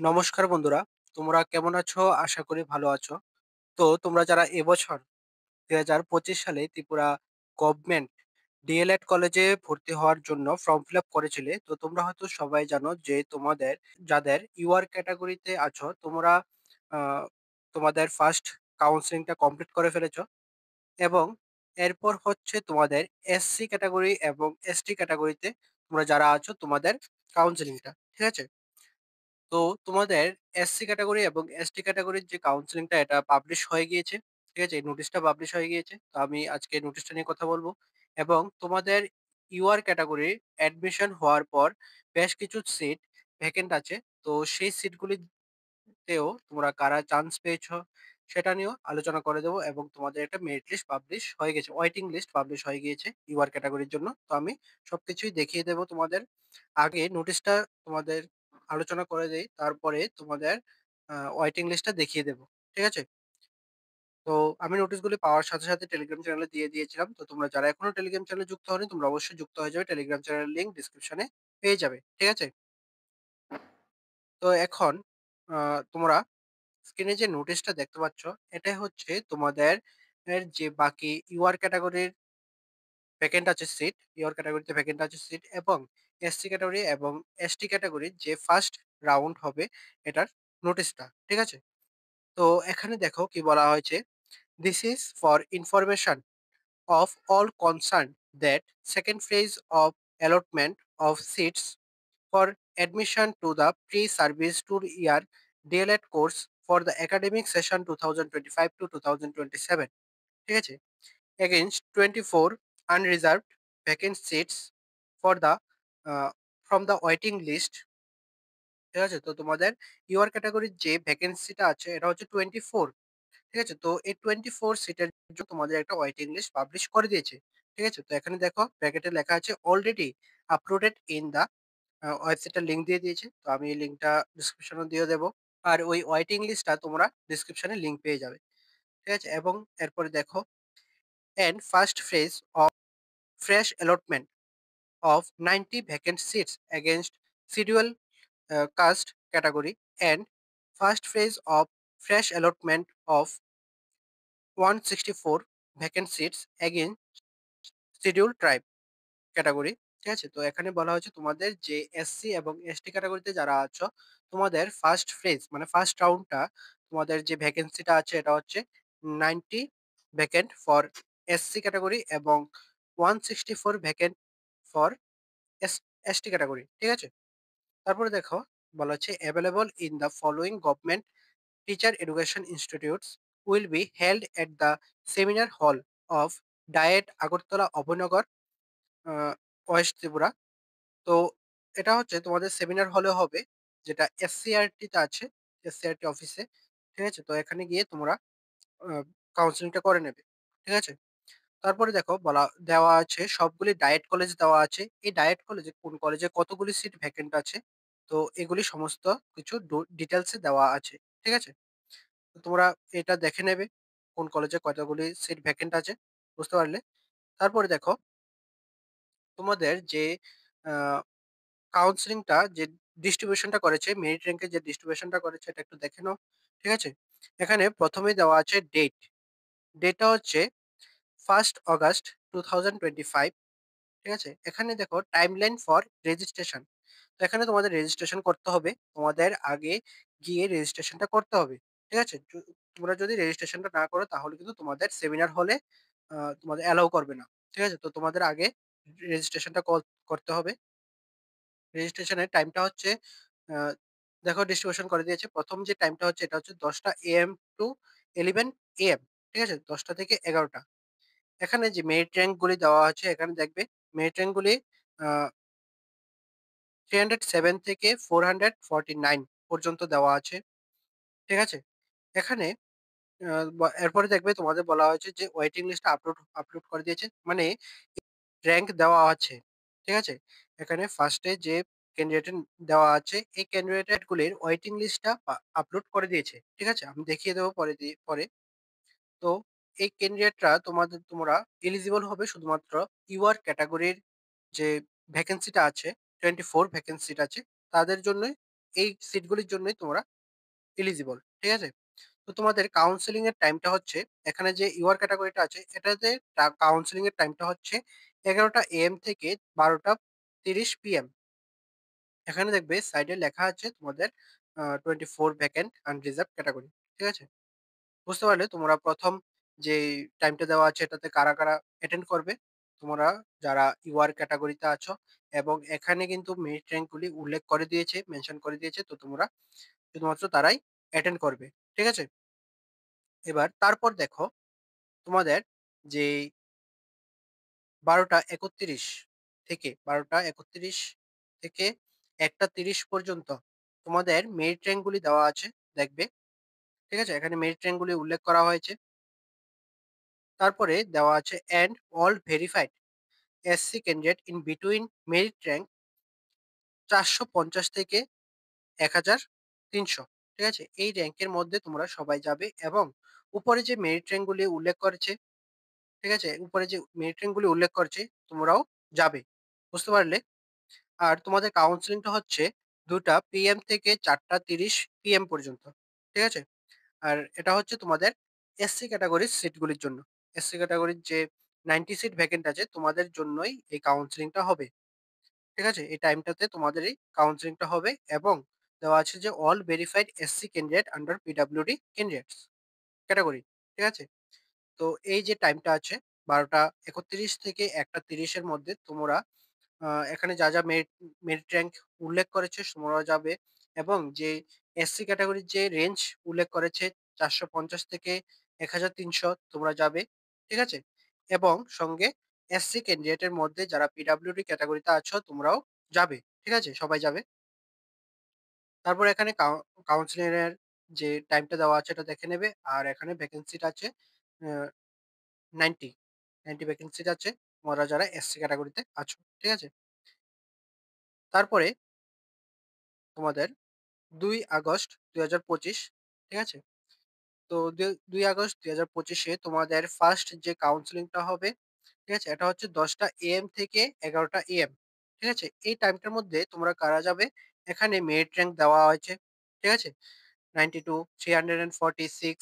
নমস্কার বন্ধুরা, তোমরা কেমন আছো? আশা করি ভালো আছো। তো তোমরা যারা এবছর ২০২৫ সালে ত্রিপুরা গভর্নমেন্ট ডিএলএড কলেজে ভর্তি হওয়ার জন্য ফর্ম ফিল আপ করেছিলে, তো তোমরা হয়তো সবাই জানো যে তোমাদের যাদের ইউআর ক্যাটাগরিতে আছো তোমরা আহ, তোমাদের ফার্স্ট কাউন্সিলিংটা কমপ্লিট করে ফেলেছো এবং এরপর হচ্ছে তোমাদের এসসি ক্যাটাগরি এবং এসটি ক্যাটাগরিতে তোমরা যারা আছো তোমাদের কাউন্সিলিংটা, ঠিক আছে? তো তোমাদের এসসি ক্যাটাগরি এবং এসটি ক্যাটাগরির যে কাউন্সিলিংটা এটা পাবলিশ হয়ে গিয়েছে, ঠিক আছে? এই নোটিশটা পাবলিশ হয়ে গিয়েছে, তো আমি আজকে নোটিশটা নিয়ে কথা বলবো। এবং তোমাদের ইউআর ক্যাটাগরি অ্যাডমিশন হওয়ার পর বেশ কিছু সিট ভ্যাকেন্ট আছে। তো সেই সিটগুলিতেও তোমরা কারা চান্স পেয়েছো সেটা নিয়েও আলোচনা করে দেবো, এবং তোমাদের একটা মেরিট লিস্ট পাবলিশ হয়ে গেছে, ওয়েটিং লিস্ট পাবলিশ হয়ে গিয়েছে ইউআর ক্যাটাগরির জন্য। তো আমি সবকিছুই দেখিয়ে দেবো তোমাদের। আগে নোটিশটা তোমাদের আলোচনা করে দেই, তারপরে তোমাদের ওয়েটিং লিস্টটা দেখিয়ে দেবো, ঠিক আছে? তো আমি নোটিশগুলি পাওয়ার সাথে সাথে টেলিগ্রাম চ্যানেলে দিয়ে দিয়েছিলাম। তো তোমরা যারা এখনো টেলিগ্রাম চ্যানেলে যুক্ত হওনি তোমরা অবশ্যই যুক্ত হয়ে যাবে, টেলিগ্রাম চ্যানেলের লিঙ্ক ডিসক্রিপশনে পেয়ে যাবে, ঠিক আছে? তো এখন তোমরা স্ক্রিনে যে নোটিশটা দেখতে পাচ্ছ, এটা হচ্ছে তোমাদের যে বাকি ইউআর ক্যাটাগরির ভ্যাকেন্ট আছে সিট, ইউআর ক্যাটাগরিতে ভ্যাকেন্ট আছে সিট, এবং এসসি ক্যাটাগরি এবং এসটি ক্যাটাগরির যে ফার্স্ট রাউন্ড হবে এটার নোটিশটা, ঠিক আছে? তো এখানে দেখো কি বলা হয়েছে। This is for information of all concerned that second phase of allotment of seats for admission to the pre-service 2-year DLED course for the academic session 2025 to 2027, ঠিক আছে? Against 24 unreserved vacant seats for the uh, from the waiting list, ঠিক আছে? তো তোমাদের UR ক্যাটাগরির যে ভ্যাকেন্সিটা আছে এটা হচ্ছে 24, ঠিক আছে? তো এই 24 সিটের জন্য তোমাদের একটা ওয়েটিং লিস্ট পাবলিশ করে দিয়েছে, ঠিক আছে? তো এখানে দেখো ব্র্যাকেটে লেখা আছে অলরেডি আপলোডেড ইন দা, ওয়েবসাইটের লিংক দিয়ে দিয়েছে। তো আমি এই লিংকটা ডিসক্রিপশনে দিয়ে দেবো। আর ওই ওয়েটিং লিস্টটা তোমরা ডিসক্রিপশনে লিংক পেয়ে যাবে, ঠিক আছে? এবং এরপরে দেখো, and first phase of fresh allotment of 90 vacant seats against schedule caste category and first phase of fresh allotment of 164 vacant seats again schedule tribe category, ঠিক আছে? তো এখানে বলা হয়েছে তোমাদের যে এসসি এবং এসটি ক্যাটাগরিতে যারা আছো তোমাদের ফার্স্ট ফেজ মানে ফার্স্ট রাউন্ডটা তোমাদের যে ভ্যাকেন্সিটা আছে এটা হচ্ছে 90 ভ্যাকেন্ট ফর এসসি ক্যাটাগরি এবং 164 ভ্যাকেন্ট ফর এসটি ক্যাটাগরি, ঠিক আছে? তারপরে দেখো বলা হচ্ছে available in the following government teacher education institutes will be held at the seminar hall of Diet Agartala Abhinagar, West Tripura. তো এটা হচ্ছে তোমাদের সেমিনার হলে হবে, যেটা এসসিআরটি তে আছে, এসসিআরটি অফিসে, ঠিক আছে? তো এখানে গিয়ে তোমরা কাউন্সিলিংটা করে নেবে, ঠিক আছে? তারপরে দেখো বলা দেওয়া আছে সবগুলি ডায়েট কলেজ দেওয়া আছে। এই ডায়েট কলেজে কোন কলেজে কতগুলি সিট ভ্যাকেন্ট আছে, তো এগুলি সমস্ত কিছু ডিটেলসে দেওয়া আছে, ঠিক আছে? তো তোমরা এটা দেখে নেবে কোন কলেজে কতগুলি সিট ভ্যাকেন্ট আছে, বুঝতে পারলে? তারপরে দেখো তোমাদের যে কাউন্সিলিংটা যে ডিস্ট্রিবিউশনটা করেছে, মেরিট র্যাঙ্কের যে ডিস্ট্রিবিউশনটা করেছে এটা একটু দেখে নাও, ঠিক আছে? এখানে প্রথমেই দেওয়া আছে ডেট। ডেটটা হচ্ছে 1st অগাস্ট 2025, ঠিক আছে? এখানে দেখো টাইমলাইন ফর রেজিস্ট্রেশন। তো এখানে তোমাদের রেজিস্ট্রেশন করতে হবে, তোমাদের আগে গিয়ে রেজিস্ট্রেশনটা করতে হবে, ঠিক আছে? তোমরা যদি রেজিস্ট্রেশনটা না করো তাহলে কিন্তু তোমাদের সেমিনার হলে তোমাদের অ্যালাউ করবে না, ঠিক আছে? তো তোমাদের আগে রেজিস্ট্রেশনটা করতে হবে। রেজিস্ট্রেশনের টাইমটা হচ্ছে আহ, দেখো ডিস্ট্রিবিউশন করে দিয়েছে। প্রথম যে টাইমটা হচ্ছে এটা হচ্ছে 10টা AM টু 11 AM, ঠিক আছে? 10টা থেকে 11টা। এখানে যে মেরিট র্যাঙ্ক গুলি দেওয়া আছে এখানে দেখবে মেরিট র্যাঙ্ক গুলি 307 থেকে 449 পর্যন্ত দেওয়া আছে, ঠিক আছে? এখানে এরপরে দেখবে তোমাদের বলা হয়েছে যে ওয়েটিং লিস্ট আপলোড আপলোড করে দিয়েছে, মানে র‍্যাংক দেওয়া আছে, ঠিক আছে? এখানে ফার্স্টে যে ক্যান্ডিডেট দেওয়া আছে এই ক্যান্ডিডেট গুলির ওয়েটিং লিস্টটা আপলোড করে দিয়েছে, ঠিক আছে? আমি দেখিয়ে দেবো পরে। তো এই ক্যান্ডিডেটরা তোমরা এলিজিবল হবে শুধুমাত্র ইউআর ক্যাটাগরির যে ভ্যাকেন্সিটা আছে, 24 ভ্যাকেন্সিটা আছে তাদের জন্যই এই সিটগুলির জন্যই তোমরা এলিজিবল। ঠিক আছে? তো তোমাদের কাউন্সেলিং এর টাইমটা হচ্ছে এখানে যে ইউআর ক্যাটেগরিটা আছে এটাতে কাউন্সেলিং এর টাইমটা হচ্ছে 11টা এএম থেকে 12টা 30 পিএম। এখানে দেখবে সাইডে লেখা আছে তোমাদের 24 ভ্যাকেন্ট আনরিজার্ভড ক্যাটেগরি। ঠিক আছে? বুঝতে পারলে তোমরা ১ম যে টাইমটা দেওয়া আছে এটাতে কারা অ্যাটেন্ড করবে? তোমরা যারা ইউআর ক্যাটেগরিতে আছো এবং এখানে কিন্তু মেরিট র‍্যাংক গুলি উল্লেখ করে দিয়েছে, মেনশন করে দিয়েছে। তো তোমরা শুধুমাত্র তারাই অ্যাটেন্ড করবে। ঠিক আছে? এবার তারপর দেখো তোমাদের যেই ১২টা ৩১ থেকে ১২টা ৩১ থেকে ১টা ৩০ পর্যন্ত তোমাদের মেরিট র‍্যাংক গুলি দেওয়া আছে দেখবে। ঠিক আছে? এখানে মেরিট র‍্যাংক গুলি উল্লেখ করা হয়েছে। তারপরে দেওয়া আছে and all verified SC candidate in between merit rank ৪৫০ থেকে ১,৩০০। ঠিক আছে? এই র‍্যাংকের মধ্যে তোমরা সবাই যাবে এবং উপরে যে মেরিট র‍্যাংক গুলি উল্লেখ করেছে, ঠিক আছে? উপরে যে মেরিট র‍্যাংক গুলি উল্লেখ করছে তোমরাও যাবে। বুঝতে পারলে? আর তোমাদের কাউন্সেলিংটা হচ্ছে ২টা পিএম থেকে ৪টা ৩০ পিএম পর্যন্ত। ঠিক আছে? আর এটা হচ্ছে তোমাদের এসসি ক্যাটেগরির সিটগুলির জন্য। এসসি ক্যাটেগরির যে 90 সিট ভ্যাকেন্ট আছে তোমাদের জন্যই এই কাউন্সেলিংটা হবে। ঠিক আছে? এই টাইমটাতে তোমাদের এই কাউন্সেলিংটা হবে এবং দেওয়া আছে যে all verified SC candidate under PWD candidates category. ঠিক আছে? তো এই যে টাইমটা আছে ১২টা ৩১ থেকে ১টা ৩০ এর মধ্যে তোমরা এখানে যা মেরিট র‍্যাংক উল্লেখ করেছে তোমরাও যাবে এবং যে এসসি ক্যাটেগরির যে রেঞ্জ উল্লেখ করেছে ৪৫০ থেকে ১,৩০০ তোমরা যাবে। ঠিক আছে? এবং সঙ্গে এসসি ক্যান্ডিডেটের মধ্যে যারা পিডব্লিউডি ক্যাটেগরিতে আছো তোমরাও যাবে। ঠিক আছে? সবাই যাবে। তারপর এখানে কাউন্সেলিং এর যে টাইমটা দেওয়া আছে এটা দেখে নেবে। আর এখানে ভ্যাকেন্সিটা আছে আ ৯০, ৯০ ভ্যাকেন্সি আছে তোমরা যারা এসসি ক্যাটেগরিতে আছো। ঠিক আছে? তারপরে তোমাদের ২ আগস্ট ২০২৫, ঠিক আছে? তো ২ আগস্ট ২০২৫ এ তোমাদের ফার্স্ট যে কাউন্সেলিংটা হবে, ঠিক আছে? এটা হচ্ছে ১০টা এএম থেকে ১১টা এএম। ঠিক আছে? এই টাইমটার মধ্যে তোমরা কারা যাবে? এখানে মেরিট র‍্যাংক দেওয়া হয়েছে। ঠিক আছে? 92, 346,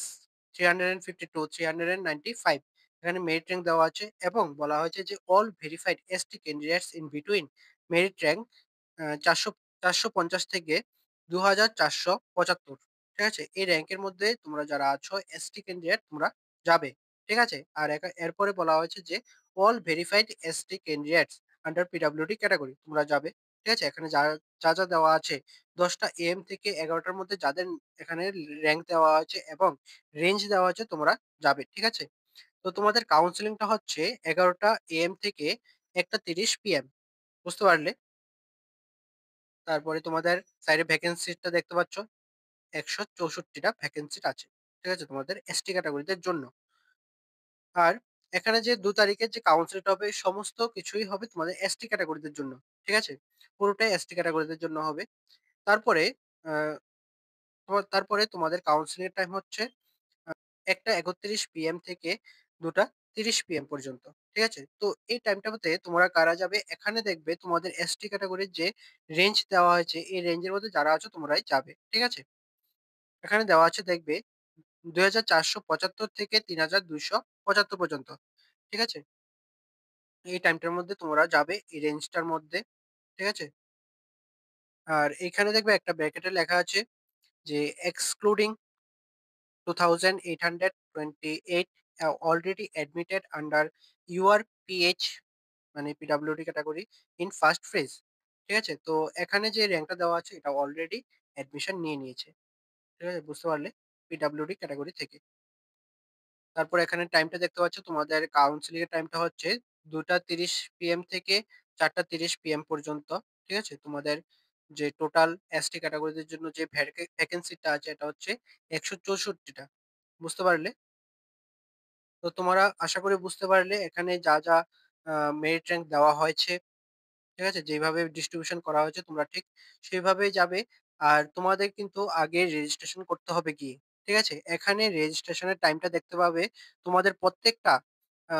352, 395 এখানে মেরিট র‍্যাংক দেওয়া আছে এবং বলা হয়েছে যে all verified ST candidates in between merit rank ৪৫০ থেকে ২,৪৭৫। ঠিক আছে? এই র‍্যাংকের মধ্যে তোমরা যারা আছো এসটি ক্যান্ডিডেট তোমরা যাবে। ঠিক আছে? আর এরপরে বলা হয়েছে যে all verified ST candidates under PWD category তোমরা যাবে। ঠিক আছে? এখানে যা দেওয়া আছে ১০টা এএম থেকে ১১টার মধ্যে যাদের এখানে র‍্যাংক দেওয়া আছে এবং রেঞ্জ দেওয়া আছে তোমরা যাবে। ঠিক আছে? তো তোমাদের কাউন্সেলিংটা হচ্ছে ১১টা এএম থেকে ১টা ৩০ পিএম। বুঝতে পারলে? তারপরে তোমাদের সাইডে ভ্যাকেন্সিটা দেখতে পাচ্ছ। ১৬৪ টা ভ্যাকেন্সি আছে। ঠিক আছে? তোমাদের এসটি ক্যাটেগরিদের জন্য। আর এখানে যে ২ তারিখের যে কাউন্সিলটা হবে সমস্ত কিছুই হবে তোমাদের এসটি ক্যাটেগরিদের জন্য। ঠিক আছে? পুরোটাই এসটি ক্যাটেগরিদের জন্য হবে। তারপরে আ তারপরে তোমাদের কাউন্সেলিং এর টাইম হচ্ছে ১টা ৩১ পিএম থেকে ২টা ৩০ পিএম পর্যন্ত। ঠিক আছে? তো এই টাইমটাতে তোমরা কারা যাবে? এখানে দেখবে তোমাদের এসটি ক্যাটেগরির যে রেঞ্জ দেওয়া হয়েছে এই রেঞ্জের মধ্যে যারা আছো তোমরাই যাবে। ঠিক আছে? এখানে দেওয়া আছে দেখবে ২,৪৭৫ থেকে ৩,২৭৫ পর্যন্ত। ঠিক আছে? এই টাইমটার মধ্যে তোমরা যাবে এই রেঞ্জটার মধ্যে। ঠিক আছে? আর এইখানে দেখবে একটা ব্র্যাকেটে লেখা আছে যে excluding 2,828 already admitted under your PH মানে PWD category in first phase. ঠিক আছে? তো এখানে যে র‍্যাংকটা দেওয়া আছে এটা অলরেডি অ্যাডমিশন নিয়ে নিয়েছে। ঠিক আছে? বুঝতে পারলে? পিডব্লিউডি ক্যাটেগরি থেকে। তারপর এখানে টাইমটা দেখতে পাচ্ছ তোমাদের কাউন্সেলিং এর টাইমটা হচ্ছে ২টা ৩০ পিএম থেকে ৪টা ৩০ পিএম পর্যন্ত। ঠিক আছে? তোমাদের যে টোটাল এসটি ক্যাটেগরিদের জন্য যে ভ্যাকেন্সিটা আছে এটা হচ্ছে ১৬৪ টা। বুঝতে পারলে? তো তোমরা আশা করি বুঝতে পারলে এখানে যা আ মেরিট র‍্যাংক দেওয়া হয়েছে, ঠিক আছে? যেভাবে ডিস্ট্রিবিউশন করা হয়েছে তোমরা ঠিক সেভাবেই যাবে। আর তোমাদের কিন্তু আগে রেজিস্ট্রেশন করতে হবে গিয়ে। ঠিক আছে? এখানে রেজিস্ট্রেশনের টাইমটা দেখতে পাবে তোমাদের প্রত্যেকটা আ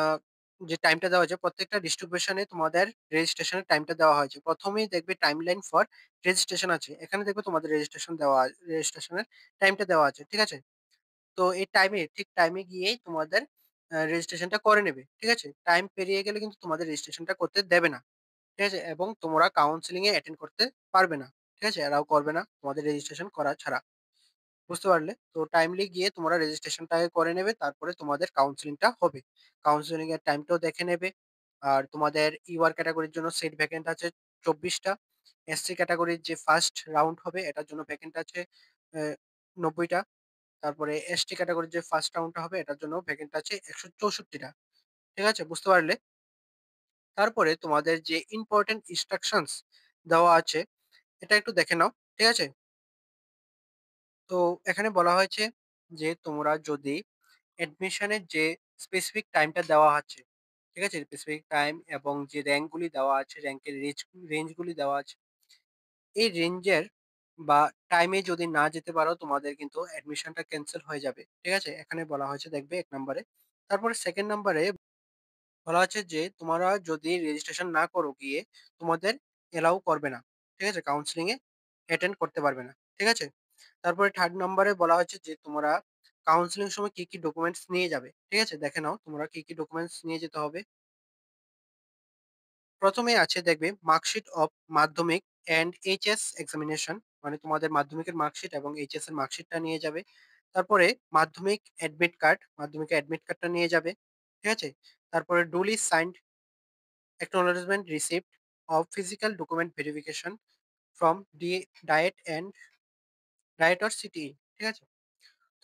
যে টাইমটা দেওয়া হয়েছে প্রত্যেকটা ডিস্ট্রিবিউশনে তোমাদের রেজিস্ট্রেশনের টাইমটা দেওয়া হয়েছে। ১ম এই দেখবে টাইমলাইন ফর রেজিস্ট্রেশন আছে। এখানে দেখবে তোমাদের রেজিস্ট্রেশনের টাইমটা দেওয়া আছে। ঠিক আছে? তো এই ঠিক টাইমে গিয়েই তোমাদের রেজিস্ট্রেশনটা করে নেবে। ঠিক আছে? টাইম পেরিয়ে গেলে কিন্তু তোমাদের রেজিস্ট্রেশনটা করতে দেবে না। ঠিক আছে? এবং তোমরা কাউন্সেলিং এ অ্যাটেন্ড করতে পারবে না। ঠিক আছে? এলাও করবে না তোমাদের রেজিস্ট্রেশন করা ছাড়া। বুঝতে পারলে? তো টাইমলি গিয়ে তোমরা রেজিস্ট্রেশনটা আগে করে নেবে। তারপরে তোমাদের কাউন্সেলিংটা হবে। কাউন্সেলিং এর টাইমটাও দেখে নেবে। আর তোমাদের ইউআর ক্যাটেগরির জন্য সিট ভ্যাকেন্ট আছে ২৪ টা। এসসি ক্যাটেগরির যে ফার্স্ট রাউন্ড হবে এটার জন্য ভ্যাকেন্ট আছে অ্যা ৯০ টা। তারপরে এসটি ক্যাটেগরির যে ফার্স্ট রাউন্ডটা হবে এটার জন্য ভ্যাকেন্ট আছে ১৬৪ টা। ঠিক আছে? বুঝতে পারলে? তারপরে তোমাদের যে ইম্পোর্টেন্ট ইনস্ট্রাকশনস দেওয়া আছে এটা একটু দেখে নাও। ঠিক আছে? তো এখানে বলা হয়েছে যে তোমরা যদি অ্যাডমিশনের যে স্পেসিফিক টাইমটা দেওয়া আছে, ঠিক আছে? স্পেসিফিক টাইম এবং যে র্যাঙ্কগুলি দেওয়া আছে, র্যাঙ্কের রেঞ্জগুলি দেওয়া আছে। এই রেঞ্জের বা টাইমে যদি না যেতে পারো তোমাদের কিন্তু অ্যাডমিশনটা ক্যানসেল হয়ে যাবে। ঠিক আছে? এখানে বলা হয়েছে দেখবে ১ নম্বরে। তারপরে 2nd নম্বরে বলা হচ্ছে যে তোমরা যদি রেজিস্ট্রেশন না করো গিয়ে তোমাদের এলাও করবে না। ঠিক আছে? কাউন্সেলিং এ অ্যাটেন্ড করতে পারবে না। ঠিক আছে? তারপরে 3rd নম্বরে বলা হয়েছে যে তোমরা কাউন্সেলিং এর সময় কি, কি ডকুমেন্টস নিয়ে যাবে। ঠিক আছে? দেখে নাও তোমরা কি, কি ডকুমেন্টস নিয়ে যেতে হবে। ১ম এই আছে দেখবে মার্কশিট অফ মাধ্যমিক অ্যান্ড এইচএস এক্সামিনেশন মানে তোমাদের মাধ্যমিকের মার্কশিট এবং এইচএস এর মার্কশিটটা নিয়ে যাবে। তারপরে মাধ্যমিকের অ্যাডমিট কার্ডটা নিয়ে যাবে। ঠিক আছে? তারপরে ডুলি signed acknowledgement receipt of physical document verification from Diet and Diet or CTE ঠিক আছে?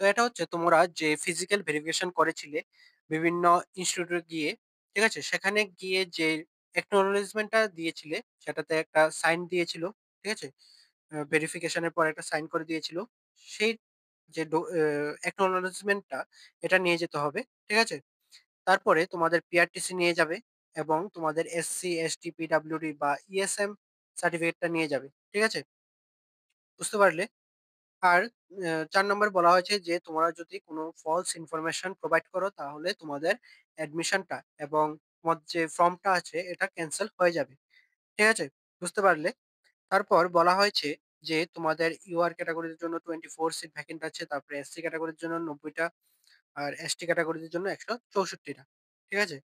তো এটা হচ্ছে তোমরা যে ফিজিক্যাল ভেরিফিকেশন করেছিলে বিভিন্ন ইনস্টিটিউটে গিয়ে, ঠিক আছে? সেখানে গিয়ে যে অ্যাকনোলেজমেন্টটা দিয়েছিলে সেটাতে একটা সাইন দিয়েছিল, ঠিক আছে? ভেরিফিকেশনের পর একটা সাইন করে দিয়েছিল। সেই যে অ্যাকনোলেজমেন্টটা এটা নিয়ে যেতে হবে, ঠিক আছে? তারপরে তোমাদের পিআরটিসি নিয়ে যাবে এবং তোমাদের এসসি, এসটি, পিডব্লিউডি বা ইএসএম সার্টিফিকেটটা নিয়ে যাবে। ঠিক আছে? বুঝতে পারলে? আর ৪ নম্বরে বলা হয়েছে যে তোমরা যদি কোনো ফলস ইনফরমেশন প্রোভাইড করো তাহলে তোমাদের অ্যাডমিশনটা এবং তোমার যে ফর্মটা আছে এটা ক্যানসেল হয়ে যাবে। ঠিক আছে? বুঝতে পারলে? তারপর বলা হয়েছে যে তোমাদের ইউআর ক্যাটেগরির জন্য 24 সিট ভ্যাকেন্ট আছে। তারপরে এসসি ক্যাটেগরির জন্য ৯০ টা আর এসটি ক্যাটেগরির জন্য ১৬৪ টা। ঠিক আছে?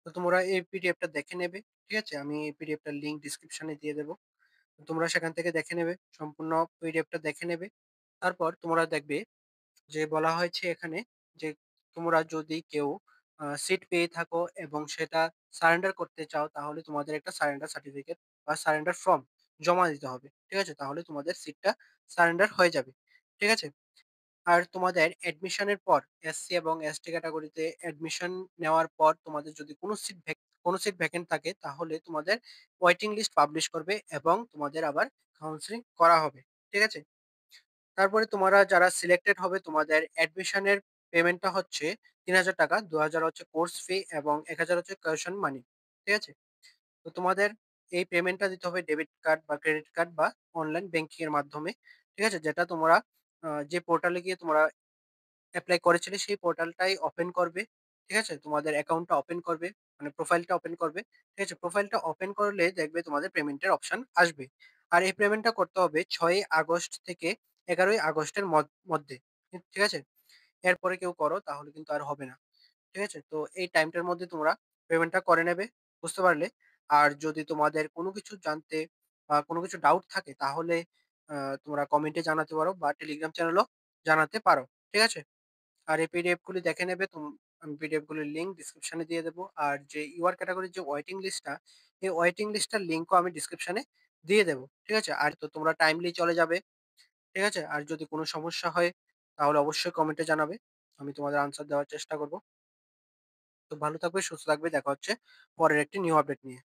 তো তোমরা এই পিডিএফটা দেখে নেবে। ঠিক আছে? আমি এই পিডিএফটার লিংক ডেসক্রিপশনে দিয়ে দেব। তোমরা সেখান থেকে দেখে নেবে। সম্পূর্ণ পিডিএফটা দেখে নেবে। তারপর তোমরা দেখবে যে বলা হয়েছে এখানে যে তোমরা যদি কেউ সিট পেয়ে থাকো এবং সেটা সারেন্ডার করতে চাও তাহলে তোমাদের একটা সারেন্ডার সার্টিফিকেট বা সারেন্ডার ফর্ম জমা দিতে হবে। ঠিক আছে? তাহলে তোমাদের সিটটা সারেন্ডার হয়ে যাবে। ঠিক আছে? আর তোমাদের অ্যাডমিশনের পর এসসি এবং এসটি ক্যাটেগরিতে অ্যাডমিশন নেওয়ার পর তোমাদের যদি কোনো সিট ভ্যাকেন্ট থাকে তাহলে তোমাদের ওয়েটিং লিস্ট পাবলিশ করবে এবং তোমাদের আবার কাউন্সেলিং করা হবে। ঠিক আছে? তারপরে তোমরা যারা সিলেক্টেড হবে তোমাদের অ্যাডমিশনের পেমেন্টটা হচ্ছে ৳৩,০০০ ৳২,০০০ হচ্ছে কোর্স ফি এবং ৳১,০০০ হচ্ছে টিউশন মানি। ঠিক আছে? তো তোমাদের এই পেমেন্টটা দিতে হবে ডেবিট কার্ড বা ক্রেডিট কার্ড বা অনলাইন ব্যাংকিং এর মাধ্যমে। ঠিক আছে? যেটা তোমরা যে পোর্টালে গিয়ে তোমরা এপ্লাই করেছিলে সেই পোর্টালটাই ওপেন করবে। ঠিক আছে? তোমাদের অ্যাকাউন্টটা ওপেন করবে। মানে প্রোফাইলটা ওপেন করবে। ঠিক আছে? প্রোফাইলটা ওপেন করলে দেখবে তোমাদের পেমেন্টের অপশন আসবে। আর এই পেমেন্টটা করতে হবে ৬ই আগস্ট থেকে ১১ই আগস্টের মধ্যে। ঠিক আছে? এরপরে কেউ করো তাহলে কিন্তু আর হবে না। ঠিক আছে? তো এই টাইমটার মধ্যে তোমরা পেমেন্টটা করে নেবে। বুঝতে পারলে? আর যদি তোমাদের কোনো কিছু জানতে বা কোনো কিছু ডাউট থাকে তাহলে আ তোমরা কমেন্টে জানাতে পারো বা টেলিগ্রাম চ্যানেলেও জানাতে পারো। ঠিক আছে? আর এই পিডিএফ গুলি দেখে নেবে। আমি পিডিএফ গুলির লিংক ডেসক্রিপশনে দিয়ে দেবো। আর যে ইউআর ক্যাটেগরির যে ওয়েটিং লিস্টটা, এই ওয়েটিং লিস্টটার লিংকও আমি ডেসক্রিপশনে দিয়ে দেবো। ঠিক আছে? আর তো তোমরা টাইমলি চলে যাবে। ঠিক আছে? আর যদি কোনো সমস্যা হয় তাহলে অবশ্যই কমেন্টে জানাবে। আমি তোমাদের আনসার দেওয়ার চেষ্টা করব। তো ভালো থাকবে, সুস্থ থাকবে। দেখা হচ্ছে পরের একটি নিউ আপডেট নিয়ে।